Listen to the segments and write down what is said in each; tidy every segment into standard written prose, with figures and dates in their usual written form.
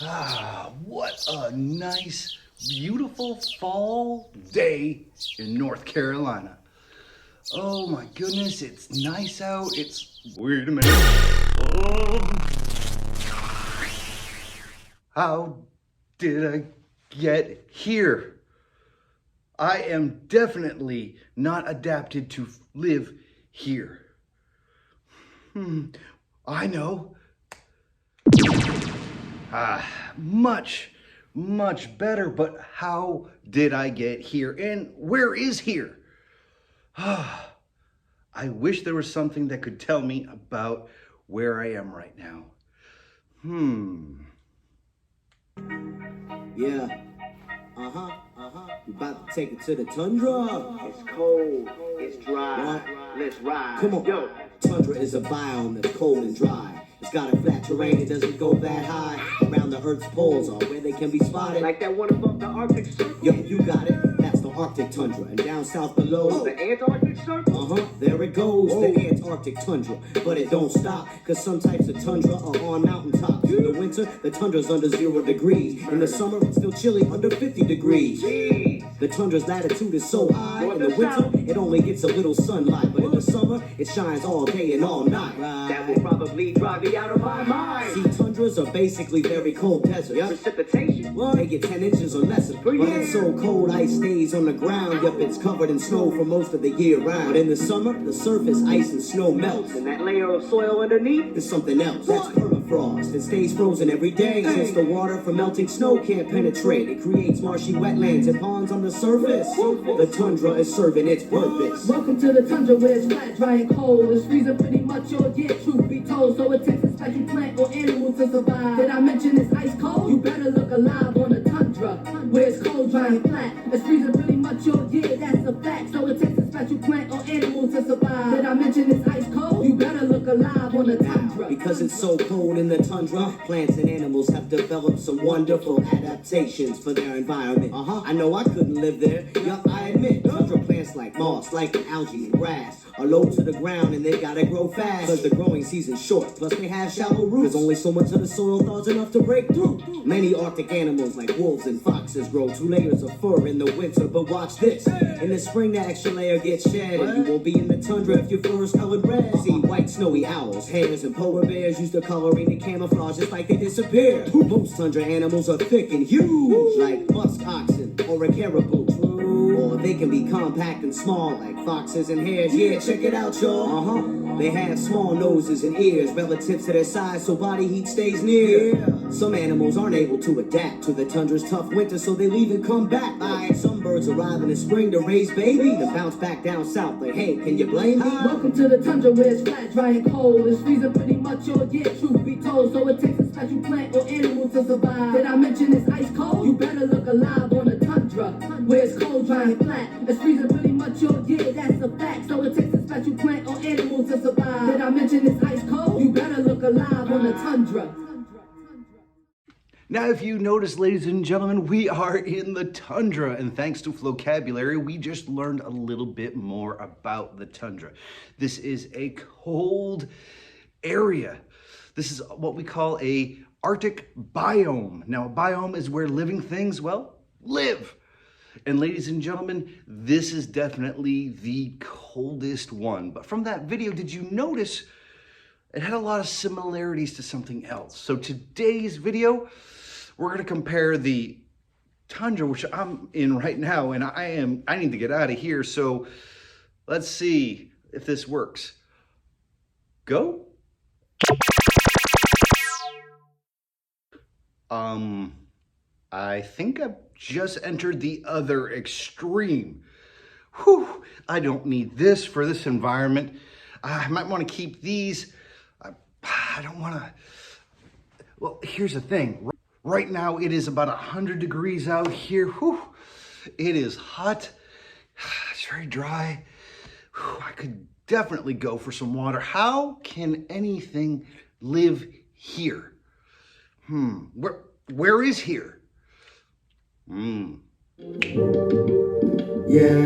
What a nice, beautiful fall day in North Carolina. Oh my goodness, it's nice out. Wait a minute. How did I get here? I am definitely not adapted to live here. I know. Much better, but how did I get here? And where is here? I wish there was something that could tell me about where I am right now. Yeah. You about to take it to the tundra? It's cold, it's dry, let's ride. Come on. Yo. Tundra is a biome that's cold and dry. It's got a flat terrain, it doesn't go that high. Around the Earth's poles are where they can be spotted. Like that one above the Arctic Circle? Yo, you got it. That's the Arctic Tundra. And down south below, The Antarctic Circle? there it goes, the Antarctic Tundra. But it don't stop, cause some types of tundra are on mountaintops. In the winter, the tundra's under 0 degrees. In the summer, it's still chilly, under 50 degrees. Jeez. The tundra's latitude is so high, in the winter, it only gets a little sunlight. But in the summer, it shines all day and all night. That will probably drive me out of my mind. See, tundras are basically very cold deserts. Precipitation? Well, they get 10 inches or less. But it's so cold, ice stays on the ground. Yup, it's covered in snow for most of the year round. But in the summer, the surface, ice and snow melts. And that layer of soil underneath? There's something else. That's permafrost. It stays frozen every day. Since the water from melting snow can't penetrate, it creates marshy wetlands and ponds on the surface. The tundra is serving its purpose. Welcome to the tundra where it's flat, dry, and cold. It's freezing pretty much all year, truth be told. So it takes a special plant or animal to survive. Did I mention it's ice cold? You better look alive on the tundra where it's cold, dry, and flat. It's freezing pretty much all year, that's a fact. So it takes a special plant or animal to survive. Did I mention it's ice cold? You better look alive on the tundra. Because it's so cold in the tundra, plants and animals have developed some wonderful adaptations for their environment. I know I couldn't live there. Yup, I admit. Tundra plants like moss, like algae and grass are low to the ground and they gotta grow fast. Cause the growing season's short, plus they have shallow roots. There's only so much of the soil thaws enough to break through. Many Arctic animals like wolves and foxes grow 2 layers of fur in the winter, but watch this. In the spring the extra layer gets shed and you won't be in the tundra if your fur is colored red. See, white snowy owls, hares, and polar bears use their coloring to camouflage just like they disappear. Most tundra animals are thick and huge, like musk oxen or a caribou. Or they can be compact and small like foxes and hares. Yeah, check it out, y'all. They have small noses and ears relative to their size, so body heat stays near. Some animals aren't able to adapt to the tundra's tough winter, so they leave and come back. Some birds arrive in the spring to raise babies and bounce back down south. But hey, can you blame me? Welcome to the tundra where it's flat, dry, and cold. It's freezing pretty much all year, truth be told. So it takes a special plant or animal to survive. Did I mention it's ice cold? You better look alive on the tundra where it's cold, dry, and flat. It's freezing pretty much all year, that's a fact. So it takes a special plant or animal to survive. Did I mention it's ice cold? You better look alive on the tundra. Now, if you notice, ladies and gentlemen, we are in the tundra, and thanks to vocabulary, we just learned a little bit more about the tundra. This is a cold area. This is what we call a Arctic biome. Now, a biome is where living things, well, live. And ladies and gentlemen, this is definitely the coldest one. But from that video, did you notice it had a lot of similarities to something else? So today's video, we're gonna compare the tundra, which I'm in right now, and I need to get out of here. So let's see if this works. Go. I think I've just entered the other extreme. Whew, I don't need this for this environment. I might want to keep these. I don't want to. Well, here's the thing. Right now, it is about 100 degrees out here. Whew, it is hot. It's very dry. Whew, I could definitely go for some water. How can anything live here? Where is here? Yeah.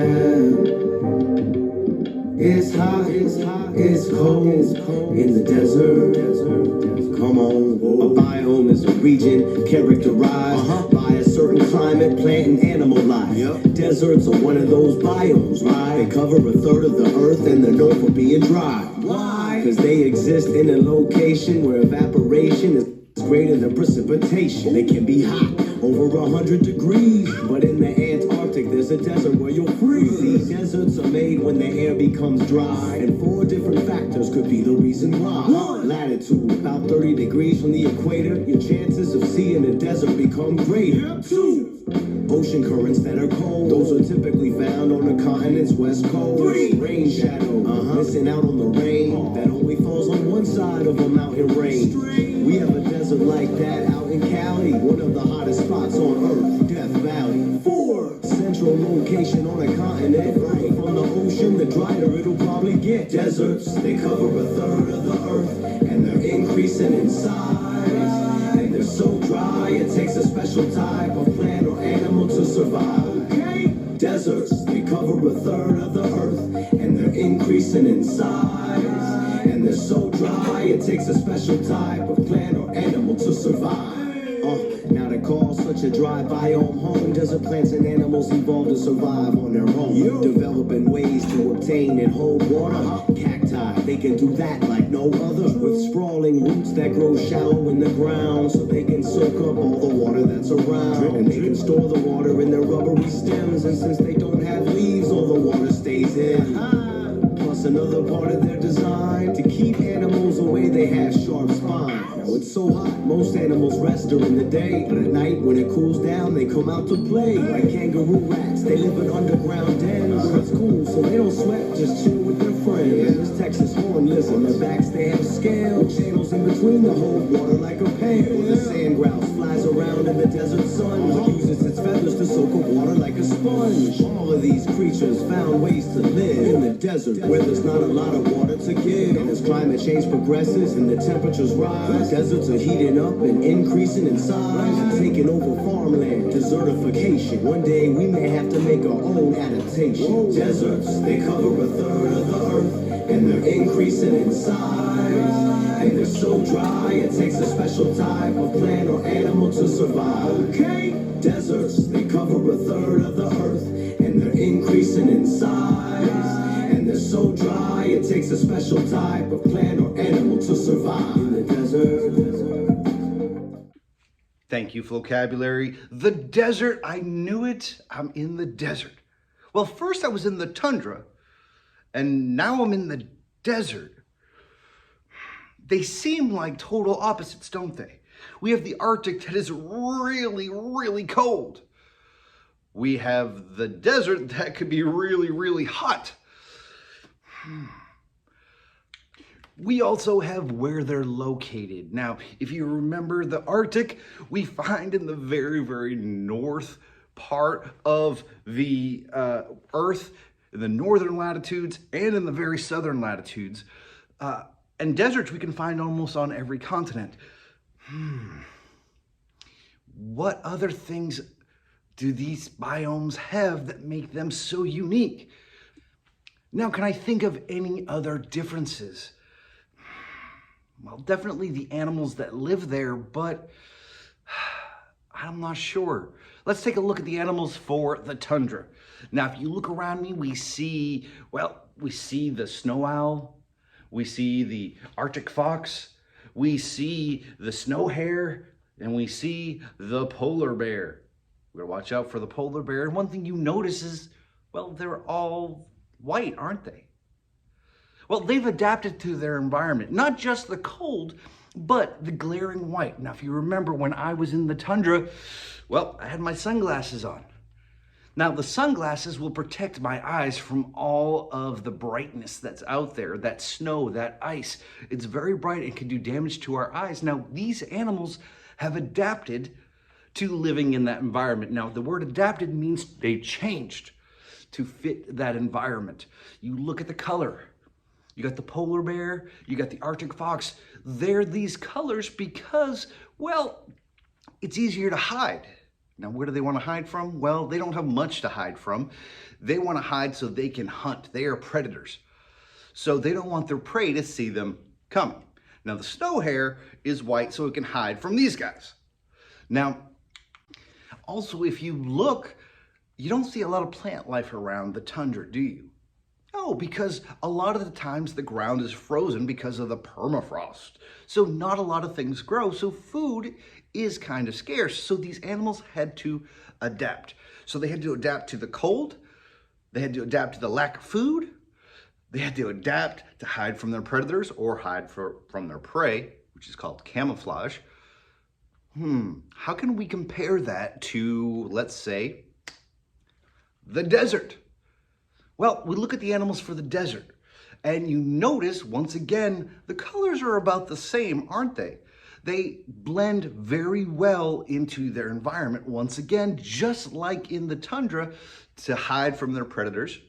It's hot, it's cold, in the desert. Come on, a biome is a region characterized by a certain climate, plant, and animal life. Deserts are one of those biomes, right? They cover a third of the earth and they're known for being dry. Why? Because they exist in a location where evaporation is greater than precipitation. They can be hot, over 100 degrees, but in the Antarctic there's a desert where you'll freeze. These deserts are made when the air becomes dry, and 4 different factors could be the reason why. 1. Latitude, about 30 degrees from the equator, your chances of seeing a desert become greater. 2. Ocean currents that are cold, those are typically found on the continent's west coast. 3. Rain shadow, missing out on the rain that only falls on one side of a mountain range. We have a desert like that out in Cali, one of the hottest spots on earth, Death Valley. 4. Central location on a continent, right from the ocean, the drier it'll probably get. Deserts, they cover a third of the earth, and they're increasing in size. And they're so dry, it takes a special type of plant or animal to survive. Okay? Deserts, they cover a third of the earth, and they're increasing in size. And they're so dry, it takes a special type of plant or animal to survive. Now to call such a dry biome home, desert plants and animals evolved to survive on their own, developing ways to obtain and hold water. Cacti, they can do that like no other, with sprawling roots that grow shallow in the ground, so they can soak up all the water that's around. And they can store the water in their rubbery stems, and since they don't have leaves, all the water stays in. Plus another part of their design, to keep animals away, they have sharp spines. Now it's so hot, most animals rest during the day, but at night when it cools down, they come out to play. Like kangaroo rats, they live in underground dens where it's cool, so they don't sweat, just chill with their friends. And this Texas hornless, on their backs they have scales, channels in between to hold water like a pail. The sand grouse flies around in the desert sun, but uses its feathers to soak up water like a sponge. All of these creatures found ways to live in the desert where there's not a lot of water to give. And as climate change progresses and the temperatures rise, deserts are heating up and increasing in size and taking over farmland. Desertification. One day we may have to make our own adaptation. Deserts, they cover a third of the earth, and they're increasing in size. And they're so dry, it takes a special type of plant or animal to survive. Okay? Deserts, they cover a third of the earth, and they're increasing in size. And they're so dry, it takes a special type of plant or animal to survive in the desert. Thank you, vocabulary. The desert, I knew it. I'm in the desert. Well, first I was in the tundra, and now I'm in the desert. They seem like total opposites, don't they? We have the Arctic that is really, really cold. We have the desert that could be really, really hot. We also have where they're located. Now, if you remember the Arctic, we find in the very, very north part of the Earth, in the northern latitudes and in the very southern latitudes. And deserts we can find almost on every continent. What other things do these biomes have that make them so unique? Now, can I think of any other differences? Well, definitely the animals that live there, but I'm not sure. Let's take a look at the animals for the tundra. Now, if you look around me, we see the snow owl, we see the Arctic fox, we see the snow hare, and we see the polar bear. We're gonna watch out for the polar bear. And one thing you notice is, well, they're all white, aren't they? Well, they've adapted to their environment, not just the cold, but the glaring white. Now, if you remember when I was in the tundra, well, I had my sunglasses on. Now, the sunglasses will protect my eyes from all of the brightness that's out there, that snow, that ice. It's very bright and can do damage to our eyes. Now, these animals have adapted to living in that environment. Now, the word adapted means they changed to fit that environment. You look at the color. You got the polar bear, you got the Arctic fox. They're these colors because, well, it's easier to hide. Now, where do they want to hide from? Well, they don't have much to hide from. They want to hide so they can hunt. They are predators. so they don't want their prey to see them coming. Now the snow hare is white so it can hide from these guys. Now, also if you look, you don't see a lot of plant life around the tundra, do you? No, because a lot of the times the ground is frozen because of the permafrost. So not a lot of things grow, so food is kind of scarce. So these animals had to adapt. So they had to adapt to the cold, they had to adapt to the lack of food, they had to adapt to hide from their predators or hide from their prey, which is called camouflage. How can we compare that to, let's say, the desert? Well, we look at the animals for the desert, and you notice, once again, the colors are about the same, aren't they? They blend very well into their environment, once again, just like in the tundra, to hide from their predators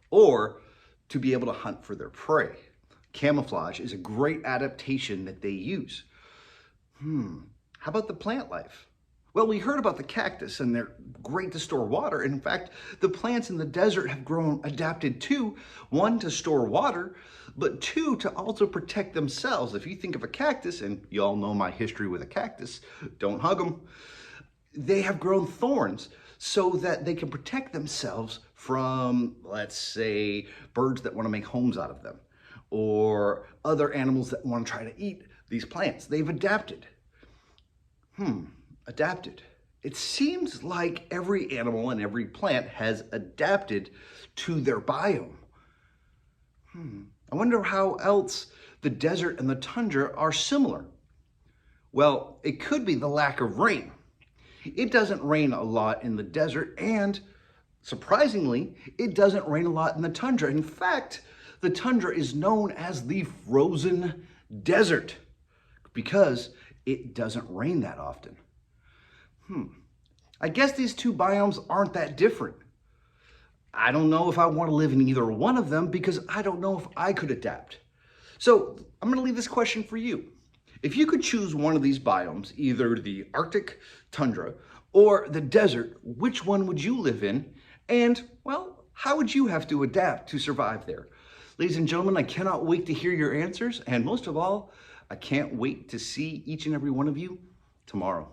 or to be able to hunt for their prey. Camouflage is a great adaptation that they use. How about the plant life? Well, we heard about the cactus, and they're great to store water. In fact, the plants in the desert have adapted to, one, to store water, but two, to also protect themselves. If you think of a cactus, and you all know my history with a cactus, don't hug them. They have grown thorns so that they can protect themselves from, let's say, birds that want to make homes out of them, or other animals that want to try to eat these plants. They've adapted. Adapted. It seems like every animal and every plant has adapted to their biome. I wonder how else the desert and the tundra are similar. Well, it could be the lack of rain. It doesn't rain a lot in the desert, and surprisingly, it doesn't rain a lot in the tundra. In fact, the tundra is known as the frozen desert because it doesn't rain that often. I guess these two biomes aren't that different. I don't know if I want to live in either one of them because I don't know if I could adapt. So I'm going to leave this question for you. If you could choose one of these biomes, either the Arctic tundra or the desert, which one would you live in? And, well, how would you have to adapt to survive there? Ladies and gentlemen, I cannot wait to hear your answers. And most of all, I can't wait to see each and every one of you tomorrow.